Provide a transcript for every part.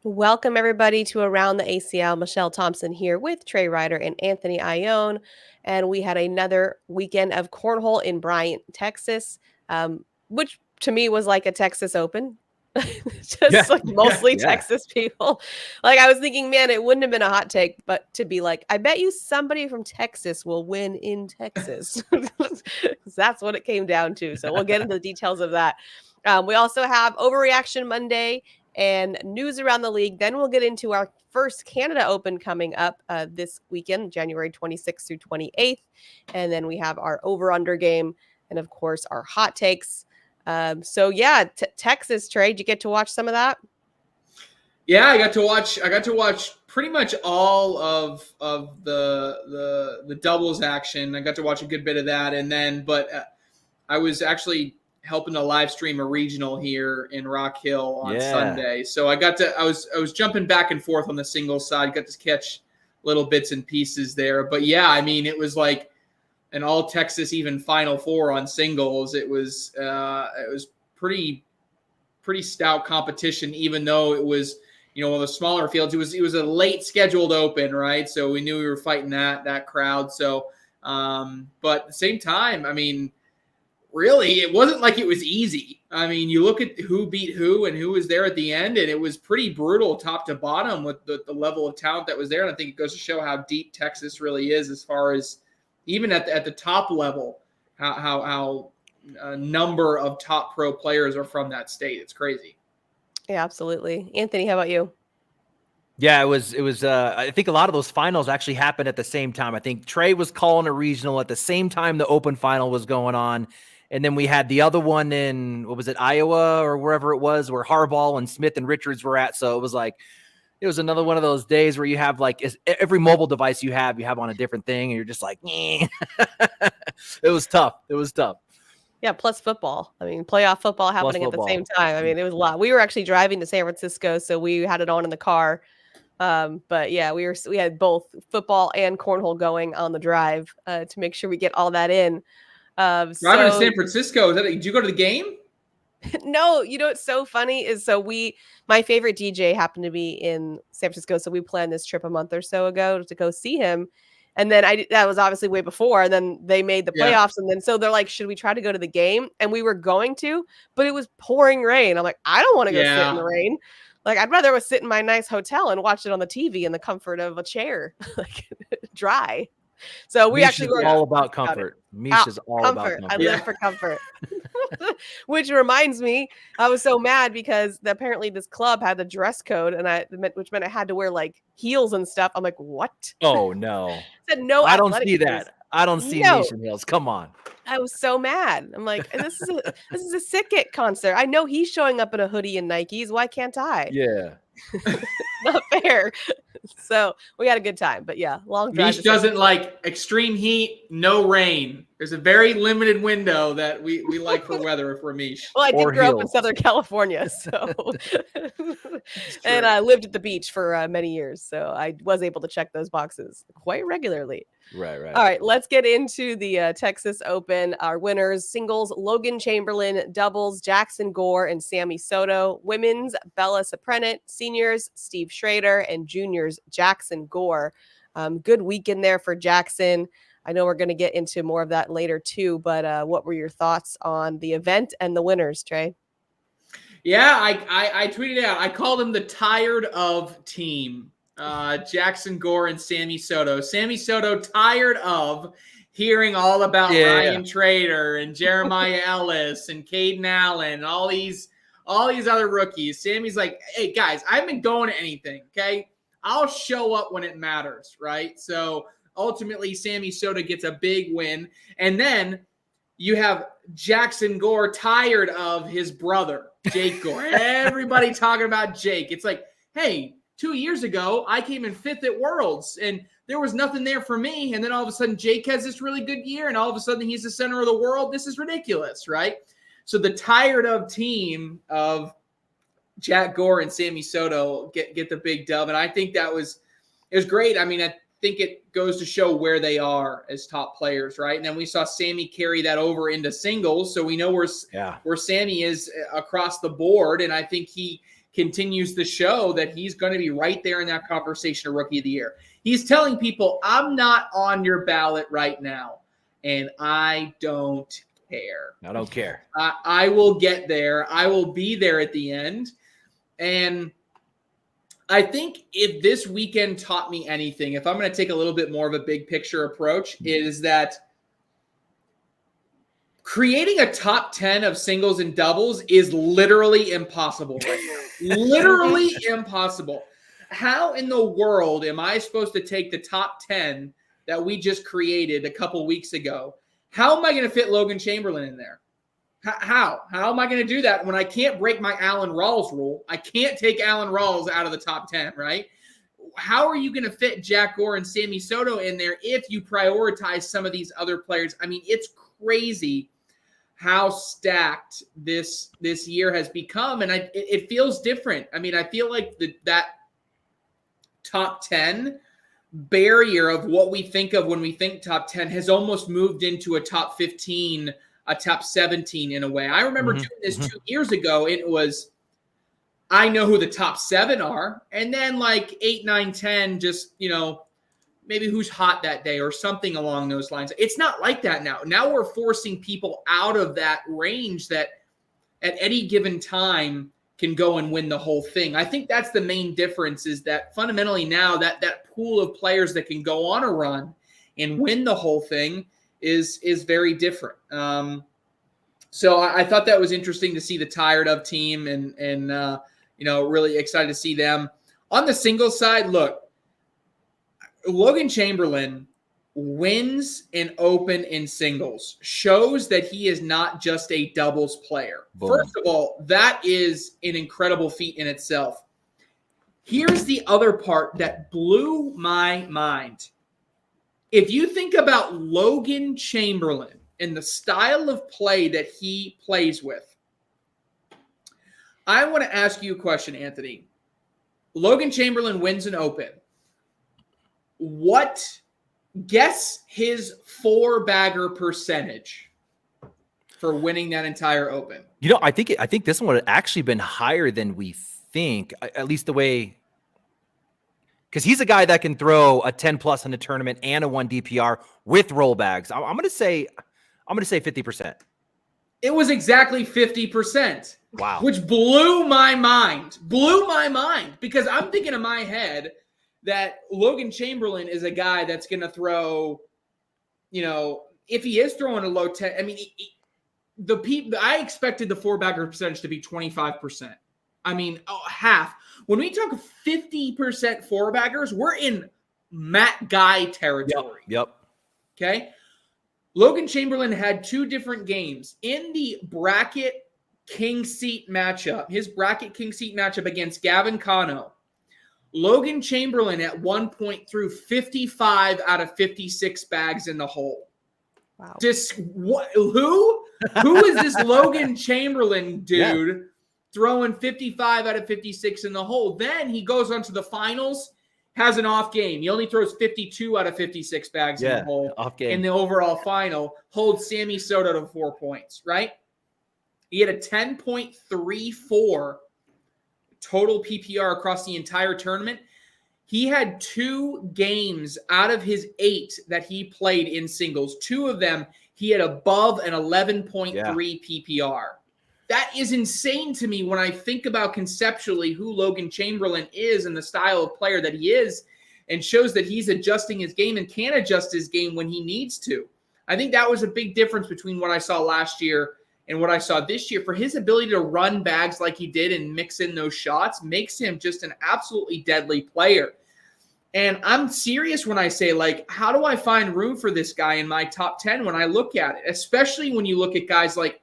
Welcome, everybody, to Around the ACL. Michelle Thompson here with Trey Ryder and Anthony Ione. And we had another weekend of cornhole in Bryan, Texas, which to me was like a Texas Open. Yeah, Just like mostly yeah. Texas people. Like I was thinking, man, it wouldn't have been a hot take, but to be like, I bet you somebody from Texas will win in Texas. That's what it came down to. So we'll get into the details of that. We also have Overreaction Monday and news around the league. Then we'll get into our first Canada Open coming up this weekend, January 26th through 28th. And then we have our over-under game and, of course, our hot takes. Texas, Trey, did you get to watch some of that? Yeah, I got to watch pretty much all of the doubles action. I got to watch a good bit of that, but I was actually helping to live stream a regional here in Rock Hill on Sunday. So I was jumping back and forth on the singles side, got to catch little bits and pieces there. But yeah, I mean, it was like an all Texas even Final Four on singles. It was pretty stout competition, even though it was, one of the smaller fields. It was a late scheduled open, right? So we knew we were fighting that crowd. So, but at the same time, I mean, really, it wasn't like it was easy. I mean, you look at who beat who and who was there at the end, and it was pretty brutal top to bottom with the level of talent that was there. And I think it goes to show how deep Texas really is, as far as even at the top level, how a number of top pro players are from that state. It's crazy. Yeah, absolutely. Anthony, how about you? Yeah, it was I think a lot of those finals actually happened at the same time. I think Trey was calling a regional at the same time the open final was going on. And then we had the other one in, what was it, Iowa or wherever it was, where Harbaugh and Smith and Richards were at. So it was another one of those days where you have like every mobile device you have on a different thing. And you're just like, eh. It was tough. Yeah, plus football. I mean, playoff football happening at the same time. I mean, it was a lot. We were actually driving to San Francisco, so we had it on in the car. But yeah, we had both football and cornhole going on the drive to make sure we get all that in. Driving to San Francisco, did you go to the game? No, what's so funny is my favorite DJ happened to be in San Francisco, so we planned this trip a month or so ago to go see him. And then that was obviously way before. And then they made the playoffs. And then so they're like, should we try to go to the game? And we were going to, but it was pouring rain. I'm like, I don't want to go sit in the rain. Like, I'd rather sit in my nice hotel and watch it on the TV in the comfort of a chair, like dry. So we Meesh actually were all about comfort. Meesh is all about comfort. I live for comfort. Which reminds me, I was so mad because apparently this club had the dress code, which meant I had to wear like heels and stuff. I'm like, what? Oh no! I said no. I don't see that. I don't see Meesh in heels. Come on. I was so mad. I'm like, this is a Sick It concert. I know he's showing up in a hoodie and Nikes. Why can't I? Yeah. Not fair. So we had a good time, but yeah, long drive. Meesh doesn't like extreme heat, no rain. There's a very limited window that we like for weather for Meesh. Well, I did grow up in Southern California, so and I lived at the beach for many years, so I was able to check those boxes quite regularly. Right. All right, let's get into the Texas Open. Our winners: singles, Logan Chamberlain; doubles, Jackson Gore and Sammy Soto; women's, Bella Saprenant; seniors, Steve Schrader; and juniors, Jackson Gore. Good weekend there for Jackson. I know we're going to get into more of that later too, but what were your thoughts on the event and the winners, Trey? Yeah, I tweeted out. I called him the tired of team. Jackson Gore and Sammy Soto. Sammy Soto tired of hearing all about Ryan Trader and Jeremiah Ellis and Caden Allen and all these other rookies. Sammy's like, hey guys, I haven't been going to anything. Okay, I'll show up when it matters, right? So ultimately, Sammy Soto gets a big win, and then you have Jackson Gore tired of his brother Jake Gore. Everybody talking about Jake. It's like, hey, 2 years ago, I came in 5th at Worlds, and there was nothing there for me. And then all of a sudden, Jake has this really good year, and all of a sudden, he's the center of the world. This is ridiculous, right? So the tired of team of Jack Gore and Sammy Soto get the big dub, and I think it was great. I mean, I think it goes to show where they are as top players, right? And then we saw Sammy carry that over into singles, so we know where Sammy is across the board, and I think he continues to show that he's going to be right there in that conversation of Rookie of the Year. He's telling people, I'm not on your ballot right now, and I don't care. I don't care. I will get there. I will be there at the end. And I think if this weekend taught me anything, if I'm going to take a little bit more of a big picture approach, is that creating a top 10 of singles and doubles is literally impossible. Literally impossible. How in the world am I supposed to take the top 10 that we just created a couple weeks ago? How am I going to fit Logan Chamberlain in there? How am I going to do that when I can't break my Allen Rawls rule? I can't take Allen Rawls out of the top 10, right? How are you going to fit Jack Gore and Sammy Soto in there if you prioritize some of these other players? I mean, it's crazy how stacked this year has become, and it feels different. I mean, I feel like that top 10 barrier of what we think of when we think top 10 has almost moved into a top 15, a top 17 in a way. I remember doing this 2 years ago. It was, I know who the top 7 are, and then like 8, 9, 10, just, maybe who's hot that day or something along those lines. It's not like that now. Now we're forcing people out of that range that at any given time can go and win the whole thing. I think that's the main difference, is that fundamentally now that pool of players that can go on a run and win the whole thing is very different. So I thought that was interesting to see the Tired Of team and really excited to see them. On the singles side, look, Logan Chamberlain wins an Open in singles, shows that he is not just a doubles player. Boom. First of all, that is an incredible feat in itself. Here's the other part that blew my mind. If you think about Logan Chamberlain and the style of play that he plays with, I want to ask you a question, Anthony. Logan Chamberlain wins an Open. Guess his 4-bagger percentage for winning that entire Open? I think this one would have actually been higher than we think, at least the way, because he's a guy that can throw a 10+ in a tournament and a 1 DPR with roll bags. I'm going to say 50%. It was exactly 50%. Wow. Which blew my mind. Because I'm thinking in my head that Logan Chamberlain is a guy that's going to throw, if he is throwing a low 10, I mean, I expected the 4-bagger percentage to be 25%. I mean, half. When we talk 50% 4-baggers, we're in Matt Guy territory. Yep. Okay. Logan Chamberlain had 2 different games in the bracket king seat matchup. His bracket king seat matchup against Gavin Cano. Logan Chamberlain at one point threw 55 out of 56 bags in the hole. Wow. Who is this Logan Chamberlain dude throwing 55 out of 56 in the hole? Then he goes on to the finals, has an off game. He only throws 52 out of 56 bags in the hole off game. In the overall final, holds Sammy Soto to 4 points, right? He had a 10.34 total PPR across the entire tournament. He had 2 games out of his 8 that he played in singles. 2 of them, he had above an 11.3 PPR. That is insane to me when I think about conceptually who Logan Chamberlain is and the style of player that he is, and shows that he's adjusting his game and can adjust his game when he needs to. I think that was a big difference between what I saw last year and what I saw this year. For his ability to run bags like he did and mix in those shots makes him just an absolutely deadly player. And I'm serious when I say, like, how do I find room for this guy in my top 10 when I look at it? Especially when you look at guys like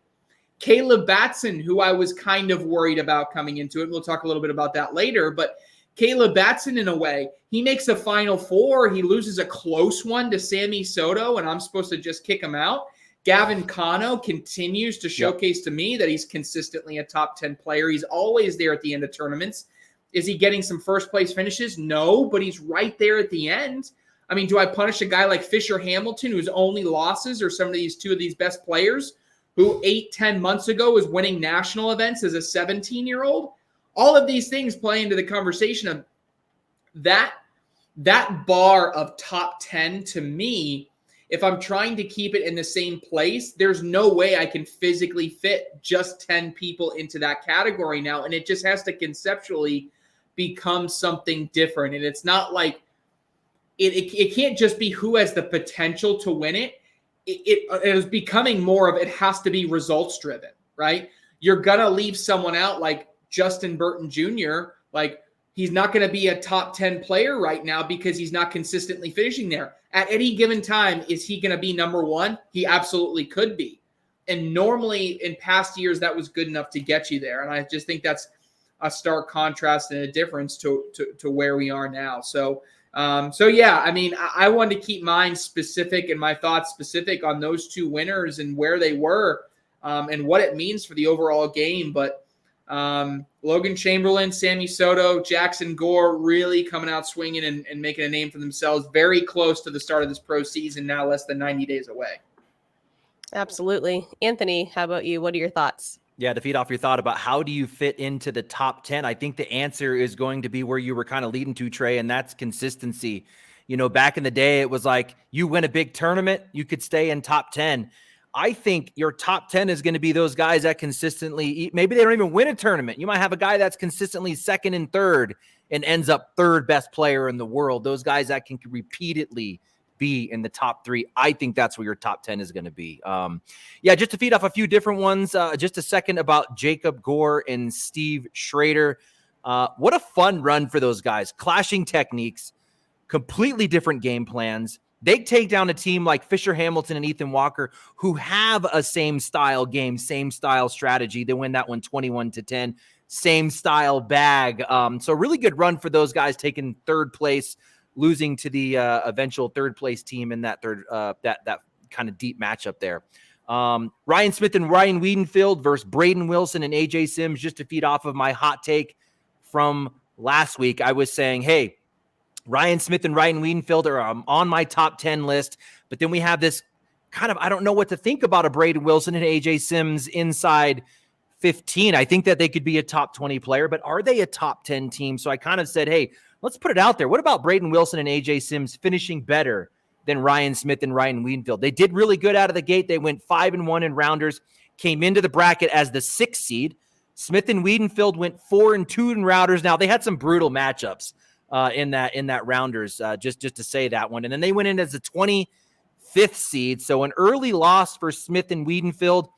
Caleb Batson, who I was kind of worried about coming into it. We'll talk a little bit about that later. But Caleb Batson, in a way, he makes a Final Four. He loses a close one to Sammy Soto, and I'm supposed to just kick him out. Gavin Cano continues to showcase to me that he's consistently a top 10 player. He's always there at the end of tournaments. Is he getting some first place finishes? No, but he's right there at the end. I mean, do I punish a guy like Fisher Hamilton, whose only losses are some of these 2 of these best players, who 8-10 months ago was winning national events as a 17-year-old? all of these things play into the conversation of that bar of top 10 to me. If I'm trying to keep it in the same place, there's no way I can physically fit just 10 people into that category now. And it just has to conceptually become something different. And it's not like it can't just be who has the potential to win it. It is becoming more of it has to be results driven, right? You're going to leave someone out like Justin Burton Jr. Like, he's not going to be a top 10 player right now because he's not consistently finishing there. At any given time, is he going to be number one? He absolutely could be. And normally in past years, that was good enough to get you there. And I just think that's a stark contrast and a difference to where we are now. So yeah, I mean, I wanted to keep mine specific and my thoughts specific on those two winners and where they were and what it means for the overall game. But Logan Chamberlain, Sammy Soto, Jackson Gore really coming out swinging and making a name for themselves. Very close to the start of this pro season, now less than 90 days away. Absolutely. Anthony, how about you? What are your thoughts? Yeah, to feed off your thought about how do you fit into the top 10, I think the answer is going to be where you were kind of leading to, Trey, and that's consistency. You know, back in the day, it was like you win a big tournament, you could stay in top 10. I think your top 10 is going to be those guys that consistently, maybe they don't even win a tournament. You might have a guy that's consistently second and third and ends up third best player in the world. Those guys that can repeatedly be in the top 3. I think that's where your top 10 is going to be. Yeah, just to feed off a few different ones, just a second about Jacob Gore and Steve Schrader. What a fun run for those guys. Clashing techniques, completely different game plans. They take down a team like Fisher Hamilton and Ethan Walker, who have a same style game, same style strategy. They win that one 21-10, same style bag. So really good run for those guys, taking third place, losing to the eventual third place team in that third that kind of deep matchup there. Ryan Smith and Ryan Wiedenfield versus Braden Wilson and AJ Sims. Just to feed off of my hot take from last week, I was saying, hey, Ryan Smith and Ryan Wiedenfield are on my top 10 list, but then we have this kind of, I don't know what to think about a Braden Wilson and AJ Sims inside 15. I think that they could be a top 20 player, but are they a top 10 team? So I kind of said, hey, let's put it out there. What about Braden Wilson and AJ Sims finishing better than Ryan Smith and Ryan Wiedenfield? They did really good out of the gate. They went 5-1 in rounders, came into the bracket as the 6th seed. Smith and Wiedenfield went 4-2 in rounders. Now they had some brutal matchups in that rounders, just to say that one. And then they went in as the 25th seed. So an early loss for Smith and Wiedenfield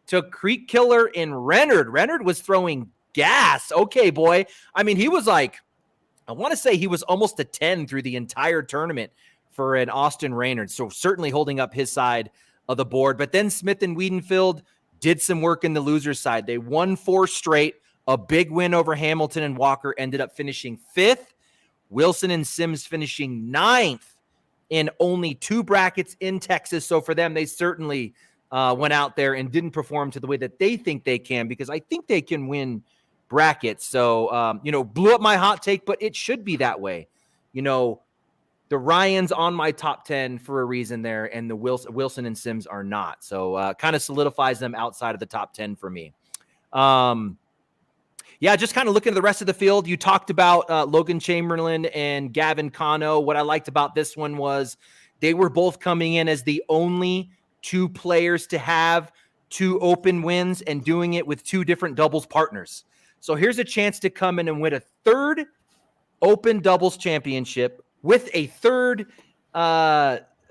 to Creek Killer and Renard. Renard was throwing gas. Okay, boy. I mean, he was like, I want to say he was almost a 10 through the entire tournament for an Austin Reynard. So certainly holding up his side of the board. But then Smith and Wiedenfield did some work in the loser's side. They won 4 straight. A big win over Hamilton and Walker, ended up finishing 5th. Wilson and Sims finishing 9th in only 2 brackets in Texas. So for them, they certainly went out there and didn't perform to the way that they think they can, because I think they can win brackets. So, blew up my hot take, but it should be that way. The Ryans on my top 10 for a reason there, and the Wilson and Sims are not. So kind of solidifies them outside of the top 10 for me. Yeah, just kind of looking at the rest of the field. You talked about Logan Chamberlain and Gavin Cano. What I liked about this one was they were both coming in as the only 2 players to have 2 open wins and doing it with 2 different doubles partners. So here's a chance to come in and win a 3rd open doubles championship with a 3rd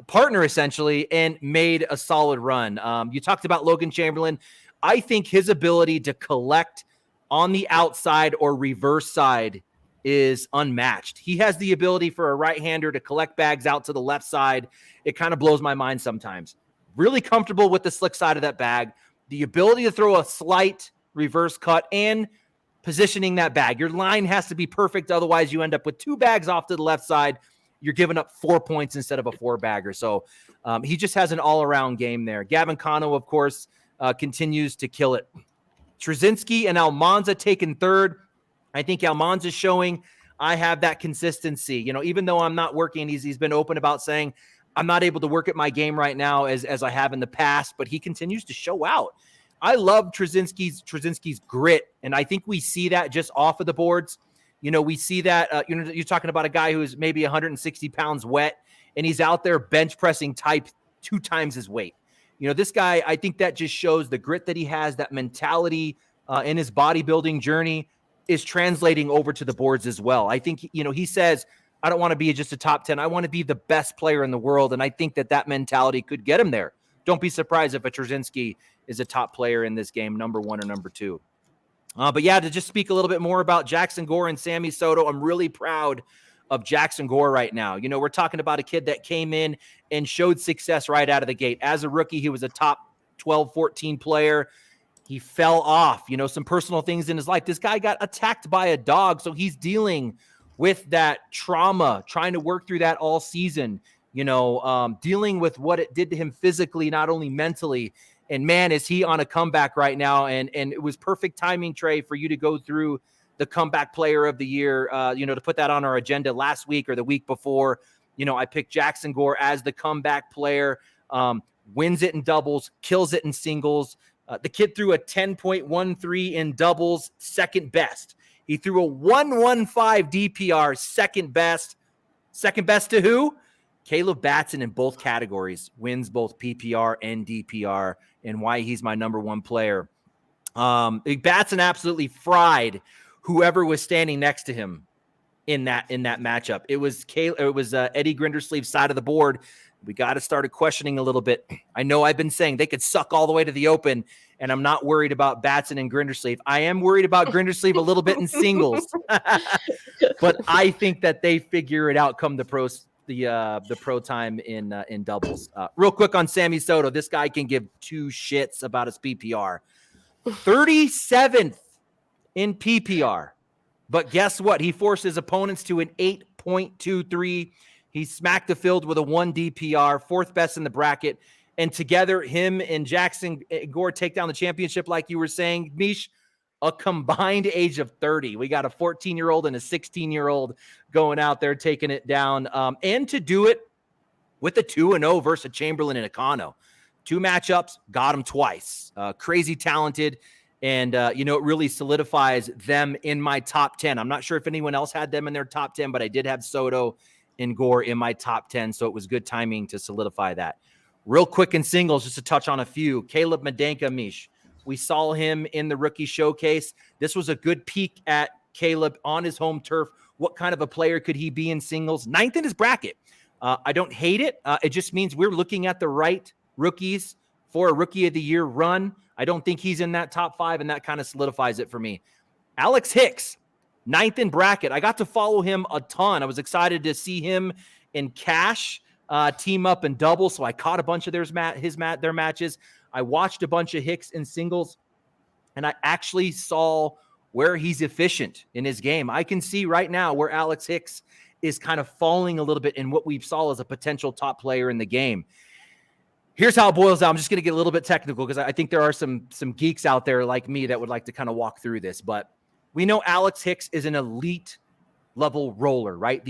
partner, essentially, and made a solid run. You talked about Logan Chamberlain. I think his ability to collect on the outside or reverse side is unmatched. He has the ability for a right-hander to collect bags out to the left side. It kind of blows my mind sometimes. Really comfortable with the slick side of that bag. The ability to throw a slight reverse cut and positioning that bag. Your line has to be perfect. Otherwise, you end up with 2 bags off to the left side. You're giving up 4 points instead of a 4-bagger. So he just has an all-around game there. Gavin Cano, of course, continues to kill it. Trzynski and Almanza taking 3rd. I think Almanza's showing I have that consistency. Even though I'm not working, he's been open about saying I'm not able to work at my game right now as I have in the past, but he continues to show out. I love Trzynski's grit, and I think we see that just off of the boards. We see that, you're talking about a guy who is maybe 160 pounds wet, and he's out there bench pressing type 2 times his weight. This guy, I think that just shows the grit that he has, that mentality in his bodybuilding journey is translating over to the boards as well. I think, he says, I don't want to be just a top 10. I want to be the best player in the world. And I think that mentality could get him there. Don't be surprised if a Trzynski is a top player in this game, number 1 or number 2. But yeah, to just speak a little bit more about Jackson Gore and Sammy Soto, I'm really proud of Jackson Gore right now. We're talking about a kid that came in and showed success right out of the gate. As a rookie, he was a top 12, 14 player. He fell off, some personal things in his life. This guy got attacked by a dog, so he's dealing with that trauma, trying to work through that all season, dealing with what it did to him physically, not only mentally. And man, is he on a comeback right now. And it was perfect timing, Trey, for you to go through the comeback player of the year, to put that on our agenda last week or the week before. I picked Jackson Gore as the comeback player, wins it in doubles, kills it in singles. The kid threw a 10.13 in doubles, second best. He threw a 115 DPR, second best. Second best to who? Caleb Batson in both categories, wins both PPR and DPR, and why he's my number 1 player. Batson absolutely fried whoever was standing next to him in that matchup. It was Eddie Grindersleeve's side of the board. We got to start questioning a little bit. I know I've been saying they could suck all the way to the open, and I'm not worried about Batson and Grindersleeve. I am worried about Grindersleeve a little bit in singles, but I think that they figure it out come the pro time in doubles. Real quick on Sammy Soto, this guy can give 2 shits about his PPR. 37th in PPR, but guess what? He forced his opponents to an 8.23. He smacked the field with a 1 DPR, 4th best in the bracket. And together, him and Jackson Gore take down the championship, like you were saying, Meesh, a combined age of 30. We got a 14-year-old and a 16-year-old going out there taking it down. And to do it with a 2-0 versus a Chamberlain and a Kano. 2 matchups, got him twice. Crazy talented. And, it really solidifies them in my top 10. I'm not sure if anyone else had them in their top 10, but I did have Soto and Gore in my top 10, so it was good timing to solidify that. Real quick in singles, just to touch on a few. Caleb Medenka, Meesh. We saw him in the rookie showcase. This was a good peek at Caleb on his home turf. What kind of a player could he be in singles? 9th in his bracket. I don't hate it. It just means we're looking at the right rookies for a Rookie of the Year run. I don't think he's in that top 5, and that kind of solidifies it for me. Alex Hicks, 9th in bracket. I got to follow him a ton. I was excited to see him in Cash team up and double, so I caught a bunch of their matches. I watched a bunch of Hicks in singles, and I actually saw where he's efficient in his game. I can see right now where Alex Hicks is kind of falling a little bit in what we saw as a potential top player in the game. Here's how it boils down. I'm just going to get a little bit technical because I think there are some geeks out there like me that would like to kind of walk through this. But we know Alex Hicks is an elite level roller, right?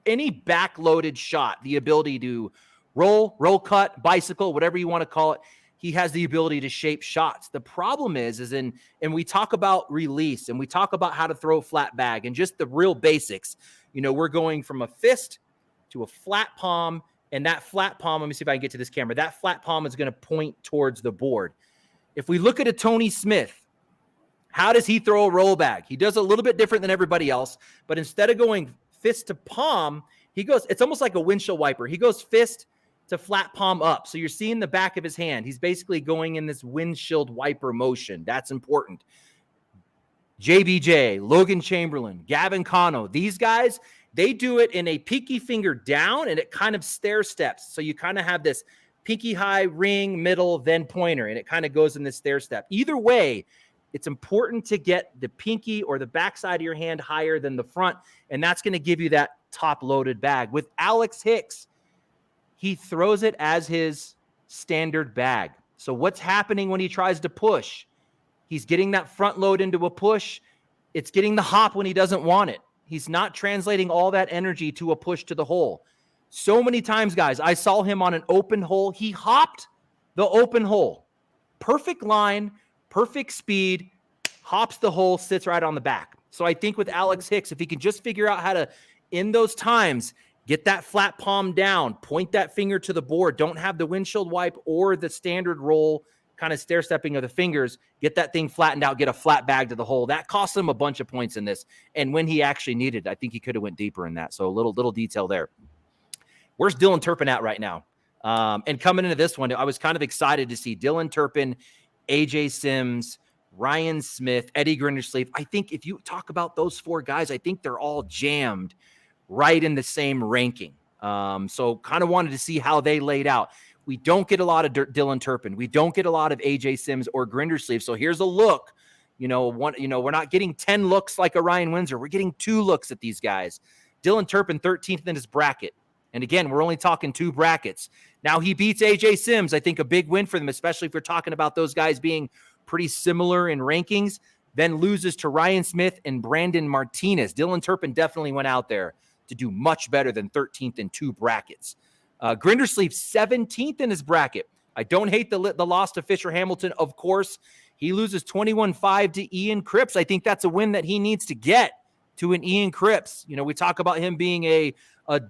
Any backloaded shot, the ability to roll cut, bicycle, whatever you want to call it, he has the ability to shape shots. The problem and we talk about release and we talk about how to throw a flat bag and just the real basics. We're going from a fist to a flat palm, and that flat palm, let me see if I can get to this camera. That flat palm is going to point towards the board. If we look at a Tony Smith, how does he throw a roll bag? He does a little bit different than everybody else, but instead of going fist to palm, it's almost like a windshield wiper. He goes fist to flat palm up. So you're seeing the back of his hand. He's basically going in this windshield wiper motion. That's important. JBJ, Logan Chamberlain, Gavin Cano, these guys, they do it in a pinky finger down and it kind of stair steps. So you kind of have this pinky high, ring, middle, then pointer, and it kind of goes in this stair step. Either way, it's important to get the pinky or the backside of your hand higher than the front, and that's going to give you that top loaded bag. With Alex Hicks, he throws it as his standard bag. So what's happening when he tries to push? He's getting that front load into a push. It's getting the hop when he doesn't want it. He's not translating all that energy to a push to the hole. So many times, guys, I saw him on an open hole. He hopped the open hole. perfect line, perfect speed, hops the hole, sits right on the back. So I think with Alex Hicks, if he can just figure out how to, in those times, get that flat palm down, point that finger to the board, don't have the windshield wipe or the standard roll kind of stair-stepping of the fingers, get that thing flattened out, get a flat bag to the hole. That cost him a bunch of points in this. And when he actually needed, I think he could have went deeper in that. So a little detail there. Where's Dylan Turpin at right now? And coming into this one, I was kind of excited to see Dylan Turpin, AJ Sims, Ryan Smith, Eddie Grindersleeve. I think if you talk about those 4 guys, I think they're all jammed right in the same ranking. So kind of wanted to see how they laid out. We don't get a lot of Dylan Turpin. We don't get a lot of AJ Sims or Grindersleeve. So here's a look. We're not getting 10 looks like a Ryan Windsor. We're getting 2 looks at these guys. Dylan Turpin, 13th in his bracket. And again, we're only talking 2 brackets. Now he beats AJ Sims. I think a big win for them, especially if we're talking about those guys being pretty similar in rankings. Then loses to Ryan Smith and Brandon Martinez. Dylan Turpin definitely went out there to do much better than 13th in 2 brackets. Grindersleeve, 17th in his bracket. I don't hate the loss to Fisher Hamilton. Of course, he loses 21-5 to Ian Cripps. I think that's a win that he needs to get to an Ian Cripps. We talk about him being a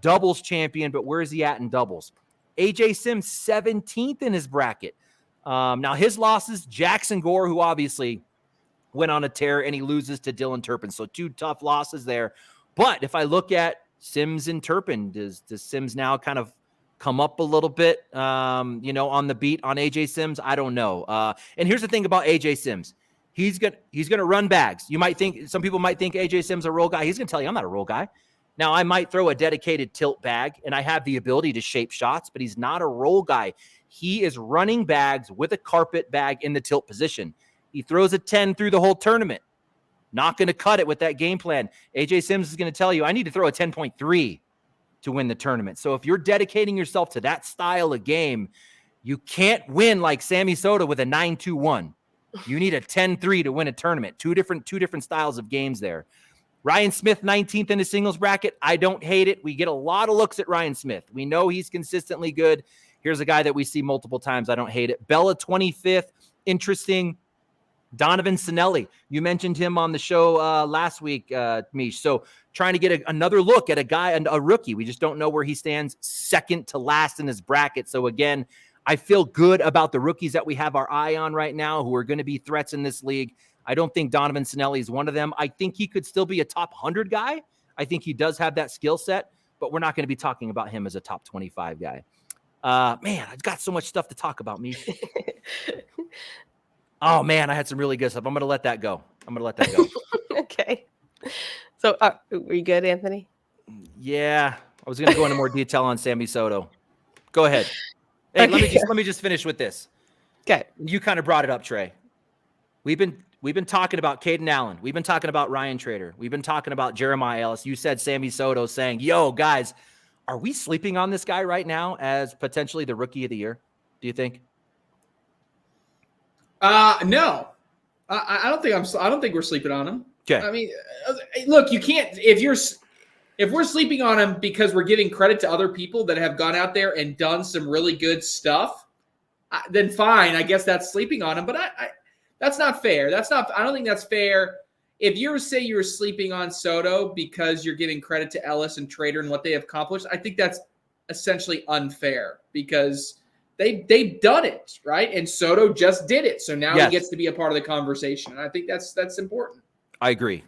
doubles champion, but where is he at in doubles? AJ Sims, 17th in his bracket. Now his losses, Jackson Gore, who obviously went on a tear, and he loses to Dylan Turpin. So 2 tough losses there. But if I look at Sims and Turpin, does Sims now kind of come up a little bit, on the beat on AJ Sims? I don't know. And here's the thing about AJ Sims. He's gonna run bags. Some people might think AJ Sims a roll guy. He's gonna tell you, I'm not a roll guy. Now, I might throw a dedicated tilt bag, and I have the ability to shape shots, but he's not a roll guy. He is running bags with a carpet bag in the tilt position. He throws a 10 through the whole tournament. Not going to cut it with that game plan. AJ Sims is going to tell you, I need to throw a 10.3 to win the tournament. So if you're dedicating yourself to that style of game, you can't win like Sammy Soto with a 9-2-1. You need a 10-3 to win a tournament. Two different styles of games there. Ryan Smith, 19th in the singles bracket. I don't hate it. We get a lot of looks at Ryan Smith. We know he's consistently good. Here's a guy that we see multiple times. I don't hate it. Bella, 25th. Interesting. Donovan Sinelli. You mentioned him on the show last week, Meesh. So trying to get another look at a rookie. We just don't know where he stands, second to last in his bracket. So again, I feel good about the rookies that we have our eye on right now who are going to be threats in this league. I don't think Donovan Sinelli is one of them. I think he could still be a top 100 guy. I think he does have that skill set, but we're not going to be talking about him as a top 25 guy. Man, I've got so much stuff to talk about, Meesh. Oh, man, I had some really good stuff. I'm going to let that go. Okay. So are you good, Anthony? Yeah. I was going to go into more detail on Sammy Soto. Go ahead. Hey, Okay. let me just finish with this. Okay. You kind of brought it up, Trey. We've been talking about Caden Allen. We've been talking about Ryan Trader. We've been talking about Jeremiah Ellis. You said Sammy Soto saying, yo, guys, are we sleeping on this guy right now as potentially the rookie of the year? Do you think? No. I don't think we're sleeping on him. Okay. I mean, look, you can't if we're sleeping on him because we're giving credit to other people that have gone out there and done some really good stuff, then fine. I guess that's sleeping on him. But that's not fair. I don't think that's fair. If you say you're sleeping on Soto because you're giving credit to Ellis and Trader and what they have accomplished, I think that's essentially unfair because they've done it, right? And Soto just did it. So now he gets to be a part of the conversation. And I think that's important. I agree.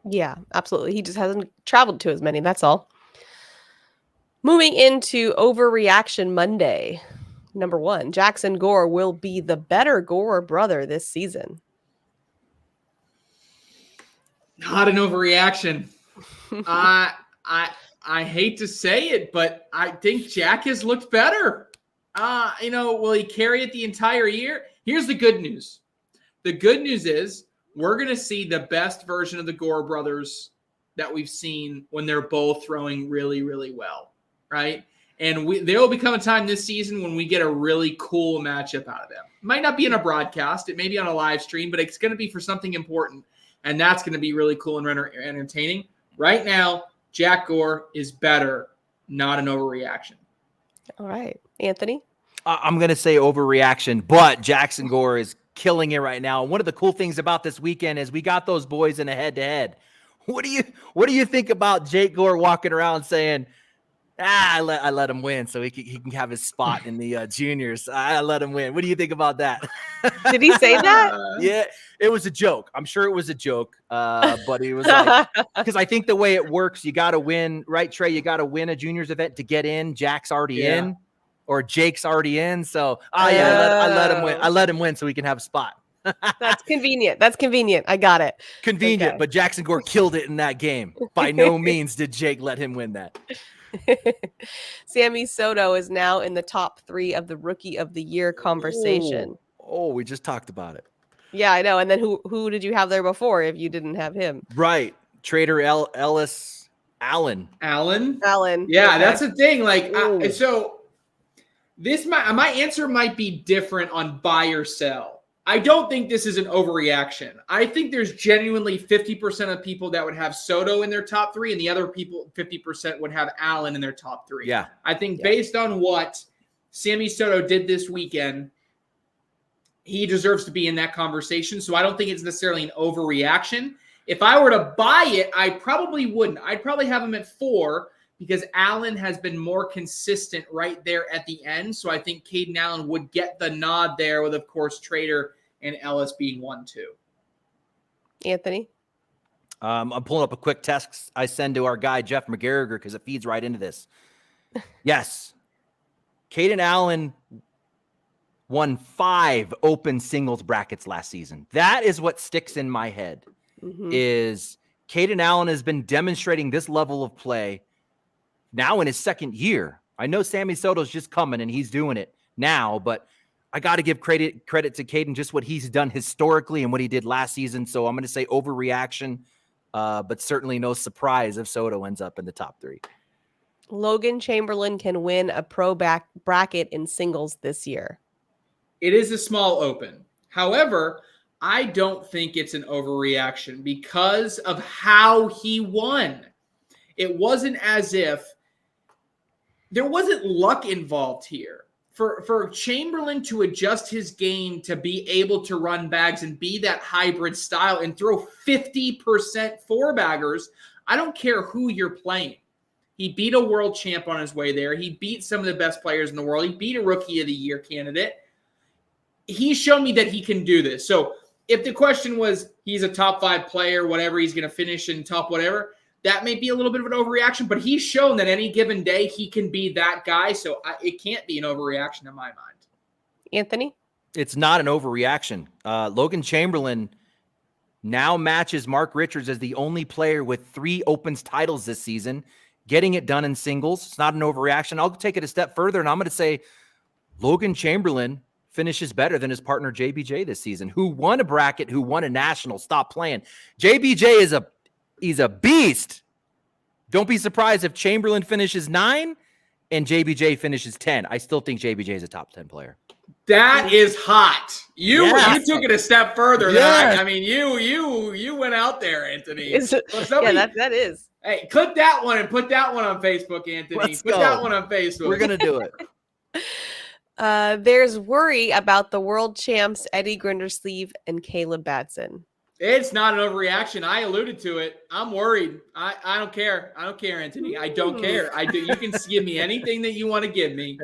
Yeah, absolutely. He just hasn't traveled to as many. That's all. Moving into Overreaction Monday. Number 1, Jackson Gore will be the better Gore brother this season. Not an overreaction. I hate to say it, but I think Jack has looked better. Will he carry it the entire year? Here's the good news. The good news is we're going to see the best version of the Gore brothers that we've seen when they're both throwing really, really well, right? And there will become a time this season when we get a really cool matchup out of them. It might not be in a broadcast. It may be on a live stream, but it's going to be for something important. And that's going to be really cool and entertaining. Right now, Jack Gore is better, not an overreaction. All right. Anthony? I'm going to say overreaction, but Jackson Gore is killing it right now. One of the cool things about this weekend is we got those boys in a head-to-head. What do you think about Jake Gore walking around saying, I let him win so he can have his spot in the juniors. I let him win. What do you think about that? Did he say that? Yeah, it was a joke. I'm sure it was a joke, but he was like, because I think the way it works, you got to win, right, Trey? You got to win a juniors event to get in. Jack's already in, or Jake's already in. So, I let him win. I let him win so he can have a spot. That's convenient. That's convenient. I got it. Convenient, Okay. but Jackson Gore killed it in that game. By no means did Jake let him win that. Sammy Soto is now in the top 3 of the Rookie of the Year conversation. Oh, we just talked about it. Yeah, I know. And then who did you have there before if you didn't have him? Right. Trader Ellis Allen. Allen. Yeah, Okay. that's the thing. Like, so this my answer might be different on buy or sell. I don't think this is an overreaction. I think there's genuinely 50% of people that would have Soto in their top 3, and the other people, 50%, would have Allen in their top 3. Yeah. I think based on what Sammy Soto did this weekend, he deserves to be in that conversation. So I don't think it's necessarily an overreaction. If I were to buy it, I probably wouldn't. I'd probably have him at 4 because Allen has been more consistent right there at the end. So I think Caden Allen would get the nod there with, of course, Trader and Ellis being 1, 2. Anthony? I'm pulling up a quick text I send to our guy, Jeff McGarriger, because it feeds right into this. Yes. Caden Allen won 5 open singles brackets last season. That is what sticks in my head, is Caden Allen has been demonstrating this level of play now in his 2nd year. I know Sammy Soto's just coming and he's doing it now, but I got to give credit to Caden, just what he's done historically and what he did last season. So I'm going to say overreaction, but certainly no surprise if Soto ends up in the top 3. Logan Chamberlain can win a pro bracket in singles this year. It is a small open. However, I don't think it's an overreaction because of how he won. It wasn't as if there wasn't luck involved here. For Chamberlain to adjust his game to be able to run bags and be that hybrid style and throw 50% four-baggers, I don't care who you're playing. He beat a world champ on his way there. He beat some of the best players in the world. He beat a Rookie of the Year candidate. He's shown me that he can do this. So if the question was he's a top 5 player, whatever, he's going to finish in top whatever, that may be a little bit of an overreaction, but he's shown that any given day he can be that guy. So it can't be an overreaction in my mind. Anthony? It's not an overreaction. Logan Chamberlain now matches Mark Richards as the only player with 3 Opens titles this season, getting it done in singles. It's not an overreaction. I'll take it a step further, and I'm going to say Logan Chamberlain finishes better than his partner JBJ this season, who won a bracket, who won a national. Stop playing. JBJ is he's a beast. Don't be surprised if Chamberlain finishes 9 and JBJ finishes 10. I still think JBJ is a top 10 player. That is hot. You took it a step further. Yes. I mean, you went out there, Anthony. That is. Hey, clip that one and put that one on Facebook, Anthony. Let's put go. that one on Facebook. We're gonna do it. There's worry about the world champs Eddie Grindersleeve and Caleb Batson. It's not an overreaction. I alluded to it. I'm worried. I don't care. I don't care, Anthony. I don't care. You can give me anything that you want to give me.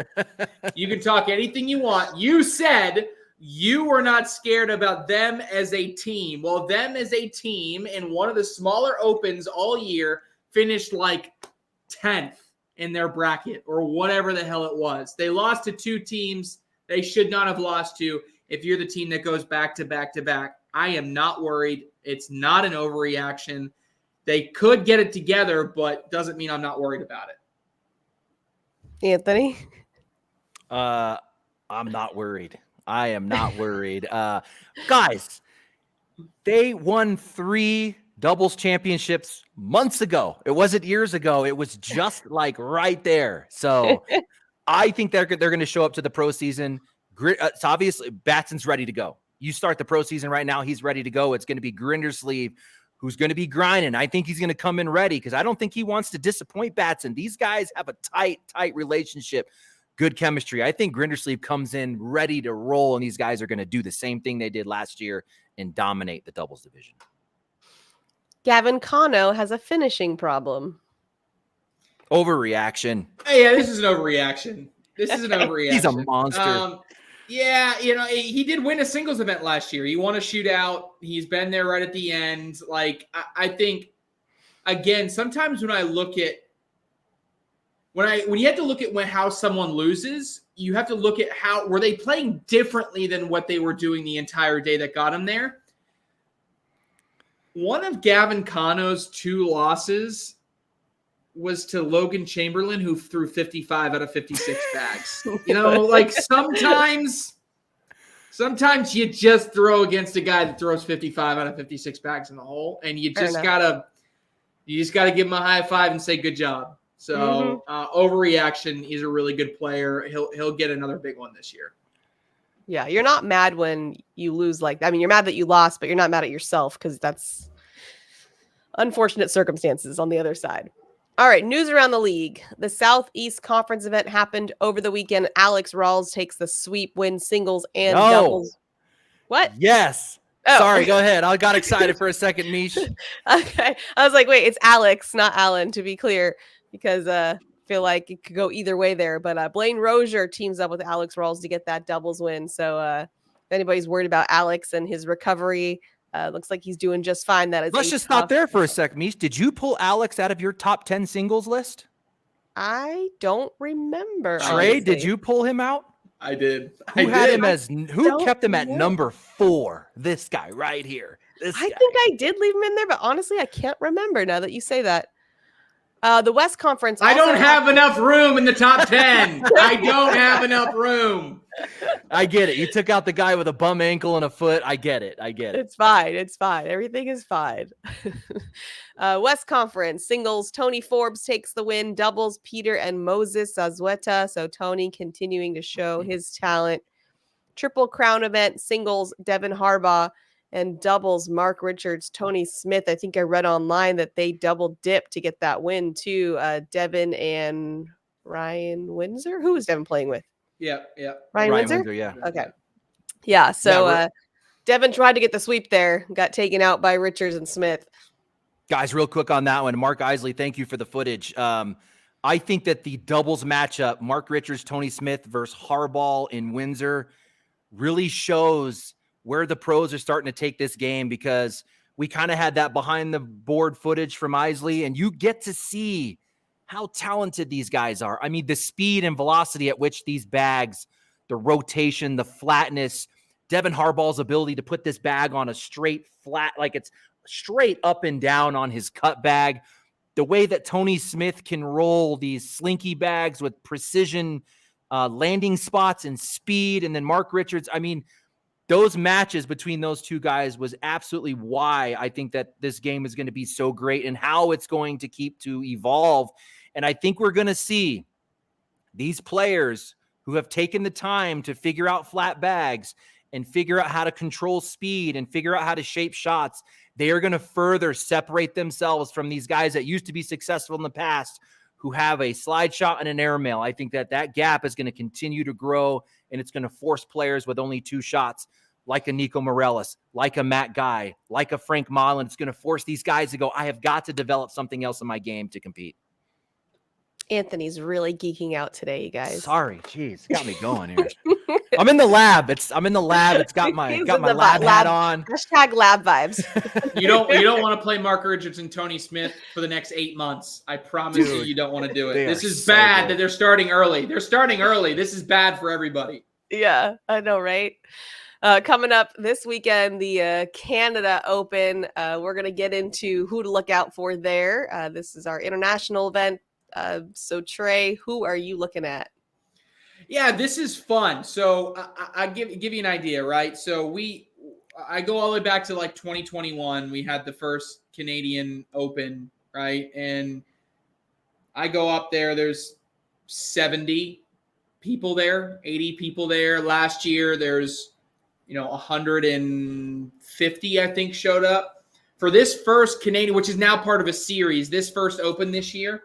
You can talk anything you want. You said you were not scared about them as a team. Well, them as a team in one of the smaller opens all year finished like 10th in their bracket or whatever the hell it was. They lost to 2 teams they should not have lost to if you're the team that goes back to back to back. I am not worried. It's not an overreaction. They could get it together, but doesn't mean I'm not worried about it. Anthony? I'm not worried. I am not worried. Guys, they won 3 doubles championships months ago. It wasn't years ago. It was just like right there. So I think they're going to show up to the pro season. It's obviously Batson's ready to go. You start the pro season right now, he's ready to go. It's going to be Grindersleeve who's going to be grinding. I think he's going to come in ready because I don't think he wants to disappoint Batson. These guys have a tight relationship. good chemistry. I think Grindersleeve comes in ready to roll, and these guys are going to do the same thing they did last year and dominate the doubles division. Gavin Cano has a finishing problem. Overreaction. Hey, yeah, this is an overreaction. This is an overreaction. He's a monster. Yeah, he did win a singles event last year. He won a shootout. He's been there right at the end. Like, I think, again, sometimes when I look at when you have to look at how someone loses, you have to look at how were they playing differently than what they were doing the entire day that got him there. One of Gavin Cano's 2 losses was to Logan Chamberlain, who threw 55 out of 56 bags. Like sometimes you just throw against a guy that throws 55 out of 56 bags in the hole, and you just gotta give him a high five and say good job. So overreaction. He's a really good player. He'll get another big one this year. Yeah, you're not mad when you lose like that. I mean, you're mad that you lost, but you're not mad at yourself because that's unfortunate circumstances on the other side. All right, news around the league. The Southeast Conference event happened over the weekend. Alex Rawls takes the sweep, wins singles and doubles. What? Yes. Oh. Sorry, go ahead. I got excited for a second, Meesh. Okay. I was like, wait, it's Alex, not Alan, to be clear, because I feel like it could go either way there. But Blaine Rozier teams up with Alex Rawls to get that doubles win. So if anybody's worried about Alex and his recovery, looks like he's doing just fine. Let's just stop there for a sec, Meesh. Did you pull Alex out of your top 10 singles list? I don't remember. Trey, honestly. did you pull him out? I did. Who kept him at number 4? This guy right here. I think I did leave him in there, but honestly, I can't remember now that you say that. The West Conference. I don't have enough room in the top 10. I don't have enough room. I get it. You took out the guy with a bum ankle and a foot. I get it. It's fine. Everything is fine. West Conference singles. Tony Forbes takes the win. Doubles Peter and Moses Zazueta. So Tony continuing to show his talent. Triple Crown event singles. Devin Harbaugh. And doubles, Mark Richards, Tony Smith. I think I read online that they double dipped to get that win too. Devin and Ryan Windsor. Who was Devin playing with? Yeah. Ryan Windsor? Yeah. Okay. Yeah. So Devin tried to get the sweep there, got taken out by Richards and Smith. Guys, real quick on that one. Mark Isley, thank you for the footage. I think that the doubles matchup, Mark Richards, Tony Smith versus Harbaugh in Windsor, really shows where the pros are starting to take this game, because we kind of had that behind the board footage from Isley, and you get to see how talented these guys are. I mean, the speed and velocity at which these bags, the rotation, the flatness, Devin Harbaugh's ability to put this bag on a straight flat, like it's straight up and down on his cut bag, the way that Tony Smith can roll these slinky bags with precision landing spots and speed, and then Mark Richards, I mean, those matches between those two guys was absolutely why I think that this game is going to be so great and how it's going to keep to evolve. And I think we're going to see these players who have taken the time to figure out flat bags and figure out how to control speed and figure out how to shape shots. They are going to further separate themselves from these guys that used to be successful in the past who have a slide shot and an airmail. I think that gap is going to continue to grow, and it's going to force players with only 2 shots, like a Nico Morellis, like a Matt Guy, like a Frank Molland. It's going to force these guys to go, I have got to develop something else in my game to compete. Anthony's really geeking out today, you guys. Sorry, jeez, got me going here. I'm in the lab. It's got my lab hat on. Hashtag lab vibes. You don't want to play Mark Richards and Tony Smith for the next 8 months. I promise you don't want to do it. This is so bad that they're starting early. This is bad for everybody. Yeah, I know, right? Coming up this weekend, the Canada Open. We're going to get into who to look out for there. This is our international event. So Trey, who are you looking at? Yeah, this is fun. So I give you an idea, right? So I go all the way back to like 2021. We had the first Canadian Open, right? And I go up there. There's 70 people there, 80 people there. Last year, there's 150, I think, showed up for this first Canadian, which is now part of a series. This first Open this year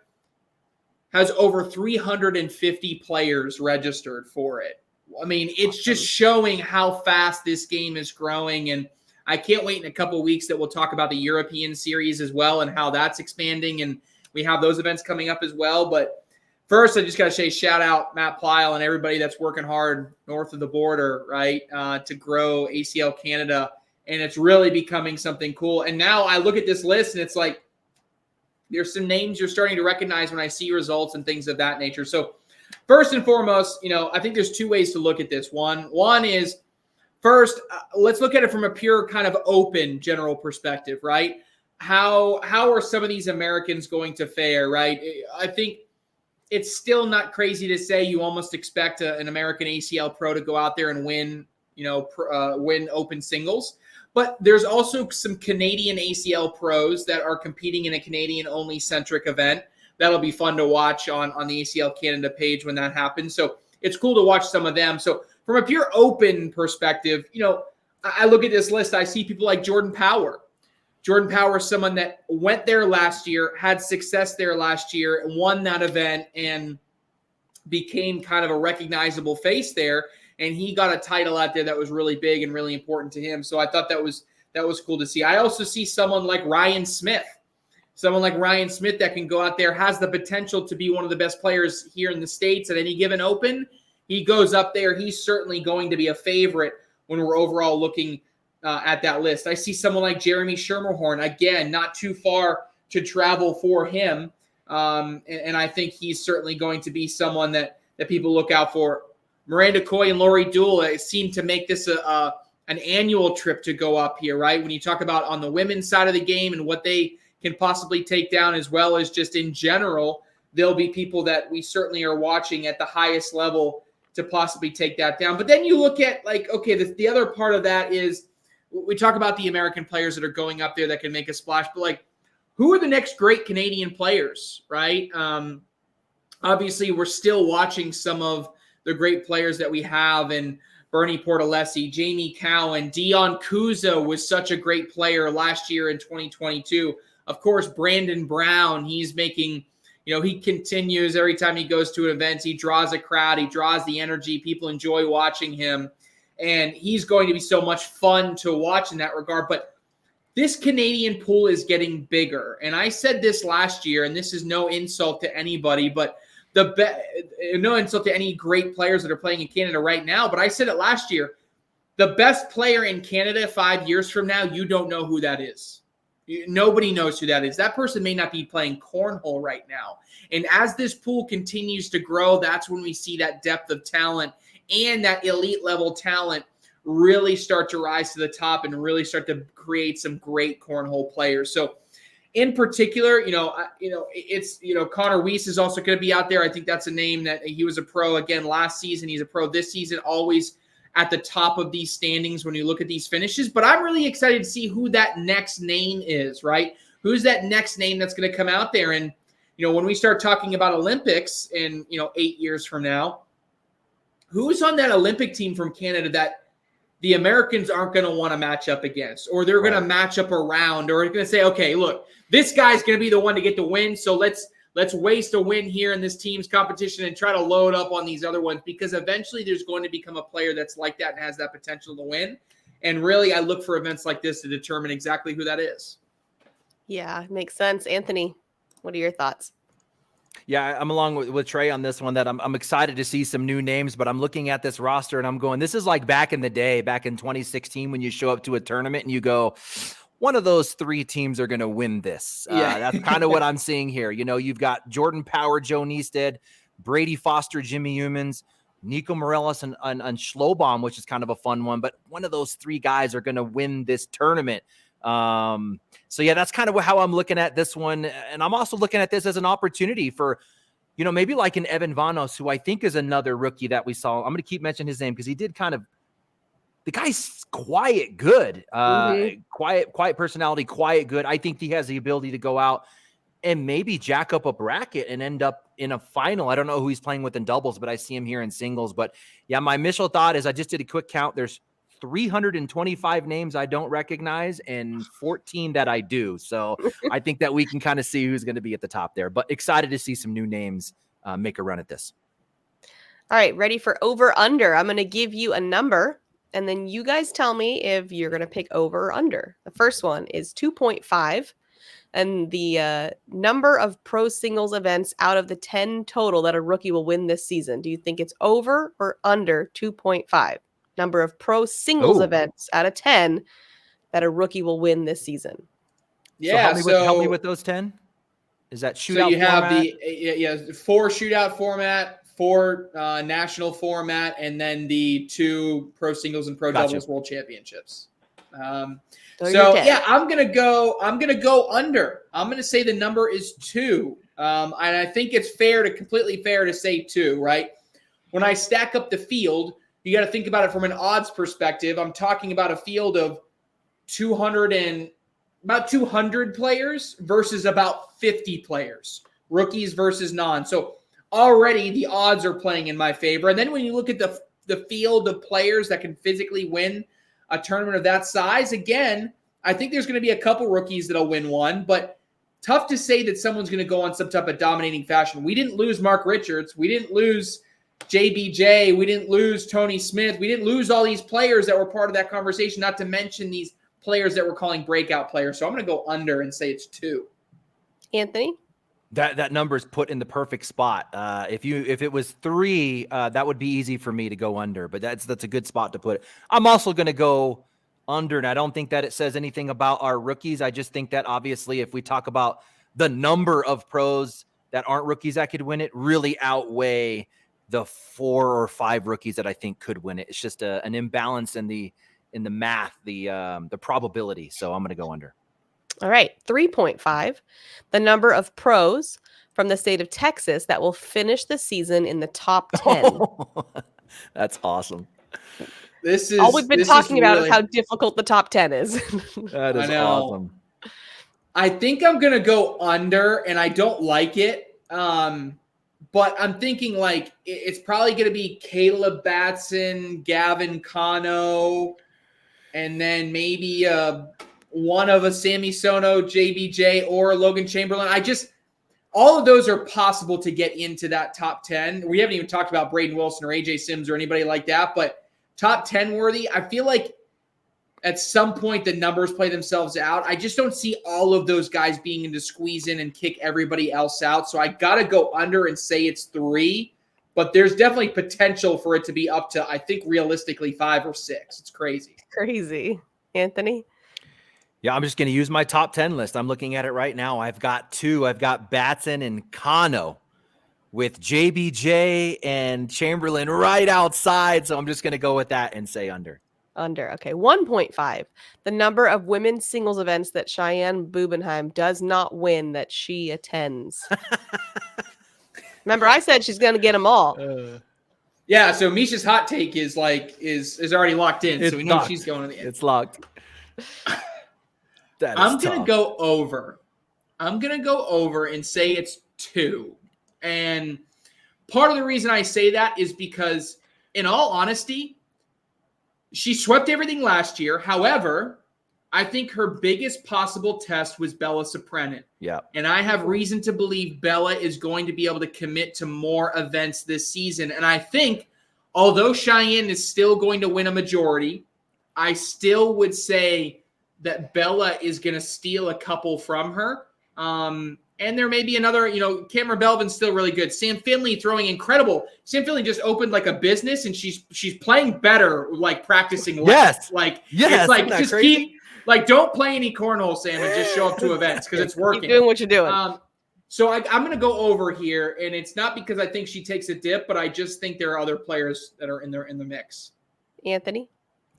has over 350 players registered for it. I mean, it's just showing how fast this game is growing, and I can't wait in a couple of weeks that we'll talk about the European series as well and how that's expanding, and we have those events coming up as well. But first, I just got to say shout out Matt Plyle and everybody that's working hard north of the border, right, to grow ACL Canada, and it's really becoming something cool. And now I look at this list, and it's like there's some names you're starting to recognize when I see results and things of that nature. So first and foremost, I think there's two ways to look at this. One is, first, let's look at it from a pure kind of open general perspective, right? How are some of these Americans going to fare, right? I think it's still not crazy to say you almost expect an American ACL pro to go out there and win, win open singles. But there's also some Canadian ACL pros that are competing in a Canadian-only centric event. That'll be fun to watch on the ACL Canada page when that happens. So it's cool to watch some of them. So from a pure open perspective, I look at this list. I see people like Jordan Power. Jordan Power is someone that went there last year, had success there last year, won that event, and became kind of a recognizable face there. And he got a title out there that was really big and really important to him. So I thought that was cool to see. I also see someone like Ryan Smith. Someone like Ryan Smith that can go out there, has the potential to be one of the best players here in the States at any given open. He goes up there. He's certainly going to be a favorite when we're overall looking at that list. I see someone like Jeremy Schermerhorn. Again, not too far to travel for him. And I think he's certainly going to be someone that people look out for. Miranda Coy and Lori Dool seem to make this an annual trip to go up here, right? When you talk about on the women's side of the game and what they can possibly take down, as well as just in general, there'll be people that we certainly are watching at the highest level to possibly take that down. But then you look at the other part of that is we talk about the American players that are going up there that can make a splash, but who are the next great Canadian players, right? Obviously, we're still watching some of the great players that we have, and Bernie Portalesi, Jamie Cowan, Dion Kuzo was such a great player last year in 2022. Of course, Brandon Brown, he's making, he continues every time he goes to an event. He draws a crowd. He draws the energy. People enjoy watching him. And he's going to be so much fun to watch in that regard. But this Canadian pool is getting bigger. And I said this last year, and this is no insult to anybody, but no insult to any great players that are playing in Canada right now. But I said it last year, the best player in Canada 5 years from now, you don't know who that is. Nobody knows who that is. That person may not be playing cornhole right now. And as this pool continues to grow, that's when we see that depth of talent and that elite level talent really start to rise to the top and really start to create some great cornhole players. So in particular, it's Connor Weiss is also going to be out there. I think that's a name that he was a pro again last season. He's a pro this season, always at the top of these standings when you look at these finishes. But I'm really excited to see who that next name is, right? Who's that next name that's going to come out there? And, when we start talking about Olympics in, 8 years from now, who's on that Olympic team from Canada that the Americans aren't going to want to match up against, or they're going to match up around, or they're going to say, okay, look, this guy's going to be the one to get the win. So let's waste a win here in this team's competition and try to load up on these other ones, because eventually there's going to become a player that's like that and has that potential to win. And really, I look for events like this to determine exactly who that is. Yeah, makes sense. Anthony, what are your thoughts? Yeah, I'm along with Trey on this one, that I'm excited to see some new names, but I'm looking at this roster and I'm going, this is like back in the day, back in 2016, when you show up to a tournament and you go, one of those three teams are going to win this. That's kind of what I'm seeing here. You've got Jordan Power, Joe Neested, Brady Foster, Jimmy Humans, Nico Morelos, and Schlobom, which is kind of a fun one, but one of those three guys are going to win this tournament. So yeah, that's kind of how I'm looking at this one. And I'm also looking at this as an opportunity for, maybe like an Evan Vanos, who I think is another rookie that we saw. I'm going to keep mentioning his name because he did the guy's quiet good, quiet personality, quiet good. I think he has the ability to go out and maybe jack up a bracket and end up in a final. I don't know who he's playing with in doubles, but I see him here in singles. But yeah, my initial thought is I just did a quick count. There's 325 names I don't recognize and 14 that I do. So I think that we can kind of see who's going to be at the top there, but excited to see some new names make a run at this. All right, ready for over under. I'm going to give you a number, and then you guys tell me if you're going to pick over or under. The first one is 2.5, and the number of pro singles events out of the 10 total that a rookie will win this season. Do you think it's over or under 2.5? Number of pro singles events out of 10 that a rookie will win this season. Yeah, so help me with those 10. Is that shootout? So you have format? the 4 shootout format, 4 national format, and then the 2 pro singles and pro doubles world championships. I'm gonna go under. I'm gonna say the number is 2. And I think it's completely fair to say 2, right? When I stack up the field, you got to think about it from an odds perspective. I'm talking about a field of about 200 players versus about 50 players, rookies versus non. So already the odds are playing in my favor. And then when you look at the field of players that can physically win a tournament of that size, again, I think there's going to be a couple rookies that'll win one, but tough to say that someone's going to go on some type of dominating fashion. We didn't lose Mark Richards. We didn't lose JBJ. We didn't lose Tony Smith. We didn't lose all these players that were part of that conversation, not to mention these players that we're calling breakout players. So I'm going to go under and say it's 2. Anthony? That number is put in the perfect spot. If it was 3, that would be easy for me to go under, but that's a good spot to put it. I'm also going to go under, and I don't think that it says anything about our rookies. I just think that obviously if we talk about the number of pros that aren't rookies that could win it, really outweigh the 4 or 5 rookies that I think could win it. It's just an imbalance in the math, the probability. So I'm going to go under. All right, 3.5, the number of pros from the state of Texas that will finish the season in the top 10. That's awesome. This is all we've been talking about is how difficult the top 10 is. That is awesome. I think I'm going to go under, and I don't like it. But I'm thinking like it's probably going to be Caleb Batson, Gavin Cano, and then maybe one of a Sammy Sono, JBJ, or Logan Chamberlain. All of those are possible to get into that top 10. We haven't even talked about Braden Wilson or AJ Sims or anybody like that, but top 10 worthy. I feel like at some point the numbers play themselves out. I just don't see all of those guys being able to squeeze in and kick everybody else out. So I got to go under and say it's 3, but there's definitely potential for it to be up to, I think, realistically 5 or 6. It's crazy. Crazy. Anthony? Yeah, I'm just going to use my top 10 list. I'm looking at it right now. I've got 2. I've got Batson and Cano with JBJ and Chamberlain right outside. So I'm just going to go with that and say under. Under. Okay. 1.5, the number of women's singles events that Cheyenne Bubenheim does not win that she attends. Remember, I said she's going to get them all. Yeah, so Meesh's hot take is already locked in. It's so we know locked. she's going to the end. It's locked. I'm going to go over. I'm going to go over and say it's 2. And part of the reason I say that is because, in all honesty, she swept everything last year. However, I think her biggest possible test was Bella Soprenin. Yeah. And I have reason to believe Bella is going to be able to commit to more events this season. And I think, although Cheyenne is still going to win a majority, I still would say that Bella is going to steal a couple from her. And there may be another, Cameron Belvin's still really good. Sam Finley throwing incredible. Sam Finley just opened like a business, and she's playing better, like practicing less. It's like just crazy? Don't play any cornhole, Sam, and just show up to events because it's working. Keep doing what you're doing. So I'm going to go over here, and it's not because I think she takes a dip, but I just think there are other players that are in the mix. Anthony?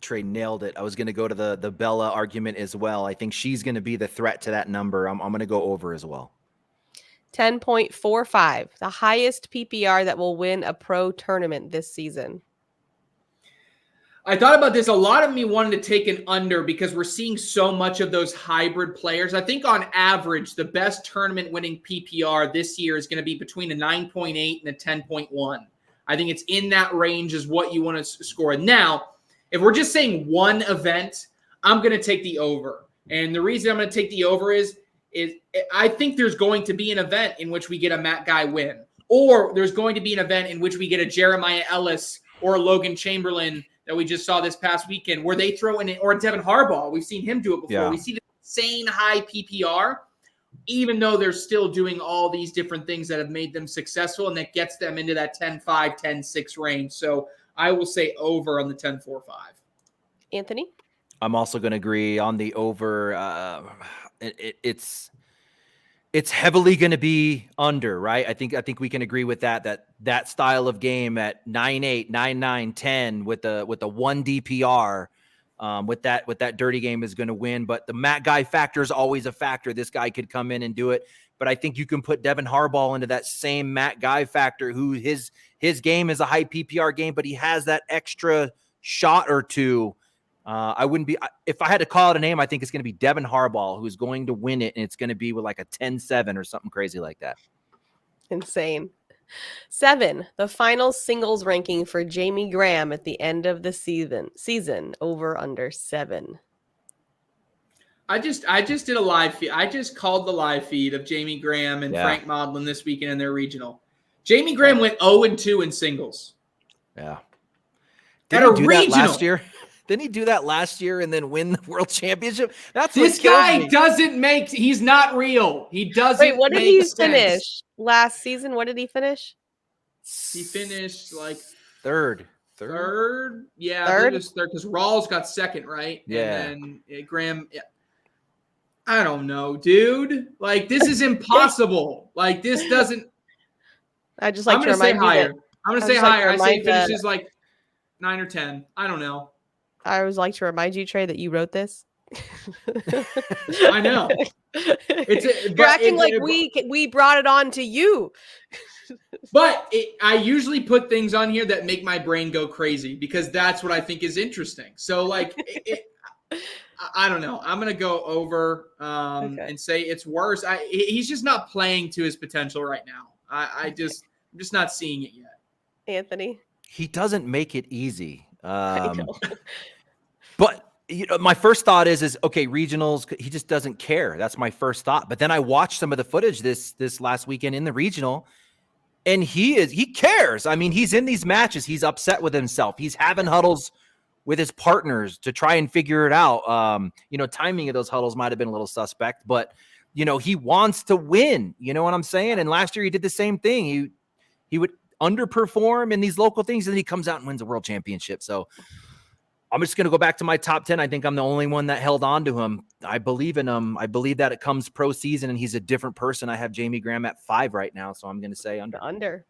Trey nailed it. I was going to go to the Bella argument as well. I think she's going to be the threat to that number. I'm going to go over as well. 10.45, the highest PPR that will win a pro tournament this season. I thought about this. A lot of me wanted to take an under because we're seeing so much of those hybrid players. I think on average, the best tournament winning PPR this year is going to be between a 9.8 and a 10.1. I think it's in that range is what you want to score. Now, if we're just saying one event, I'm going to take the over. And the reason I'm going to take the over is I think there's going to be an event in which we get a Matt Guy win, or there's going to be an event in which we get a Jeremiah Ellis or a Logan Chamberlain that we just saw this past weekend, where they throw in, or Devin Harbaugh. We've seen him do it before. Yeah. We see the insane high PPR, even though they're still doing all these different things that have made them successful, and that gets them into that 10-5, 10-6 range. So I will say over on the 10-4-5. Anthony? I'm also going to agree on the over. It's heavily going to be under, right? I think we can agree with that style of game at 9-8, 9-9, 10 with the 1 DPR. With that dirty game is going to win, but the Matt Guy factor is always a factor. This guy could come in and do it, but I think you can put Devin Harbaugh into that same Matt Guy factor, who his game is a high PPR game, but he has that extra shot or two. I wouldn't be, if I had to call it a name, I think it's going to be Devin Harbaugh, who's going to win it, and it's going to be with like a 10-7 or something crazy like that. Insane. 7, the final singles ranking for Jamie Graham at the end of the season, over under 7. I just did a live feed. I just called the live feed of Jamie Graham and Frank Modlin this weekend in their regional. Jamie Graham went 0-2 in singles. Yeah. Didn't he do that last year? Didn't he do that last year and then win the world championship? That's this guy doesn't make. He's not real. He doesn't. Wait, what did he finish sense. last season? What did he finish? He finished like third. Yeah, third. Because Rawls got second, right? Yeah. And then Graham. Yeah. I don't know, dude. Like, this is impossible. Like, this doesn't. I just like I'm to gonna say remind you higher. that I'm gonna say higher. I say he that- finishes like 9 or 10. I don't know. I always like to remind you, Trey, that you wrote this. I know. You're acting like we brought it on to you. But I usually put things on here that make my brain go crazy, because that's what I think is interesting. So, like, I don't know. I'm going to go over and say it's worse. He's just not playing to his potential right now. I'm just not seeing it yet. Anthony? He doesn't make it easy. I know. But my first thought is okay, regionals, he just doesn't care. That's my first thought. But then I watched some of the footage this last weekend in the regional, and he cares. I mean, he's in these matches. He's upset with himself. He's having huddles with his partners to try and figure it out. Timing of those huddles might have been a little suspect, but he wants to win. You know what I'm saying? And last year he did the same thing. He would underperform in these local things, and then he comes out and wins a world championship. So I'm just going to go back to my top 10. I think I'm the only one that held on to him. I believe in him. I believe that it comes pro season and he's a different person. I have Jamie Graham at 5 right now, so I'm going to say under. Under.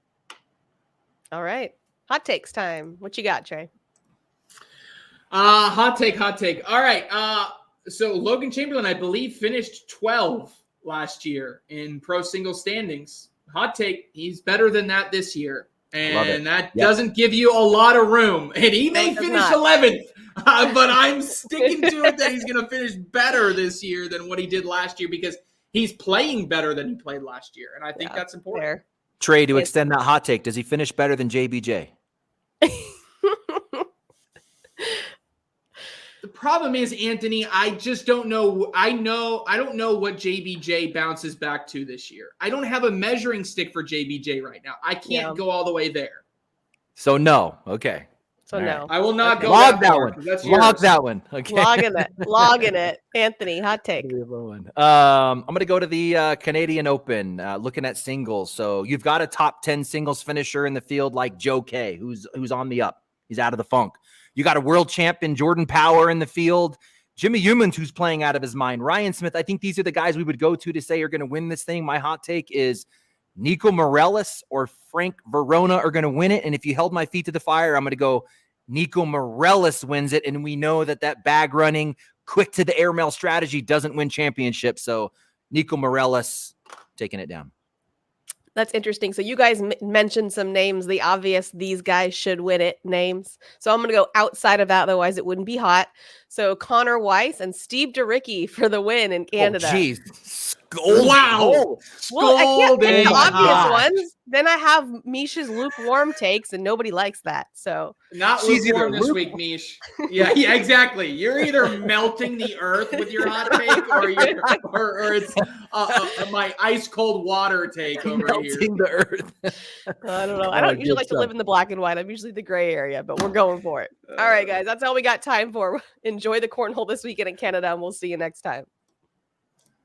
All right. Hot takes time. What you got, Trey? Hot take. All right. So Logan Chamberlain, I believe, finished 12 last year in pro single standings. Hot take. He's better than that this year. And that doesn't give you a lot of room. And he may finish 11th, but I'm sticking to it that he's going to finish better this year than what he did last year, because he's playing better than he played last year. And I think that's important. Fair. Trey, to extend that hot take, does he finish better than JBJ? The problem is, Anthony, I just don't know. I don't know what JBJ bounces back to this year. I don't have a measuring stick for JBJ right now. I can't go all the way there. So no. Okay. So no. I will not go log that far, one. That's Log that one. Okay. Logging it. Anthony, hot take. I'm going to go to the Canadian Open, looking at singles. So you've got a top 10 singles finisher in the field like Joe Kay, who's on the up. He's out of the funk. You got a world champion, Jordan Power, in the field. Jimmy Humans, who's playing out of his mind. Ryan Smith. I think these are the guys we would go to say are going to win this thing. My hot take is Nico Morellis or Frank Verona are going to win it. And if you held my feet to the fire, I'm going to go Nico Morellis wins it. And we know that bag running, quick to the airmail strategy doesn't win championships. So Nico Morellis taking it down. That's interesting. So you guys mentioned some names, the obvious these guys should win it names. So I'm going to go outside of that, otherwise it wouldn't be hot. So Connor Weiss and Steve DeRicki for the win in Canada. Oh, geez. Gold. Wow. Well, I can't pick the Golden obvious hot. ones. Then I have Meesh's lukewarm takes, and nobody likes that. So Not She's either lukewarm this week, Meesh. Yeah, exactly. You're either melting the earth with your hot take, or it's my ice cold water take over here. Melting the earth. I don't know. I Oh, don't usually good like to stuff. live in the black and white. I'm usually the gray area, but we're going for it. All right, guys. That's all we got time for. Enjoy the cornhole this weekend in Canada, and we'll see you next time.